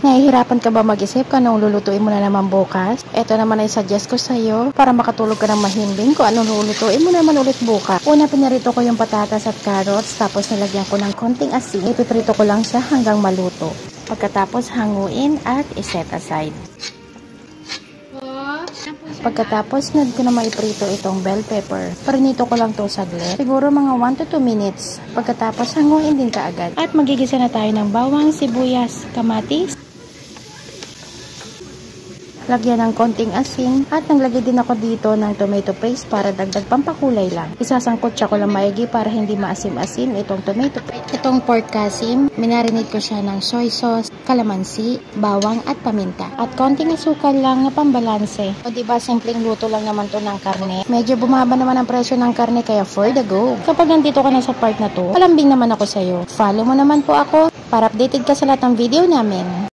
Nahihirapan ka ba mag-isip kung anong lulutuin mo na naman bukas? Ito naman ay suggest ko sa'yo para makatulog ka ng mahimbing kung anong lulutuin mo naman ulit bukas. Una, pinarito ko yung patatas at carrots, tapos nilagyan ko ng konting asin. Ipiprito ko lang siya hanggang maluto. Pagkatapos hanguin at iset aside. Pagkatapos, need ko na maiprito itong bell pepper. Parinito ko lang to saglit. Siguro mga 1 to 2 minutes. Pagkatapos, hanguin din kaagad. At magigisa na tayo ng bawang, sibuyas, kamatis. Lagyan ng konting asin at naglagay din ako dito ng tomato paste para dagdag pampakulay lang. Isasangkot siya ko lang maigi para hindi maasim-asim itong tomato paste. Itong pork kasim, minarinate ko siya ng soy sauce, kalamansi, bawang at paminta. At konting asukal lang na pambalanse. O diba, simpleng luto lang naman to ng karne. Medyo bumaba naman ang presyo ng karne kaya for the go. Kapag nandito ka na sa part na to, palambing naman ako sa'yo. Follow mo naman po ako para updated ka sa lahat ng video namin.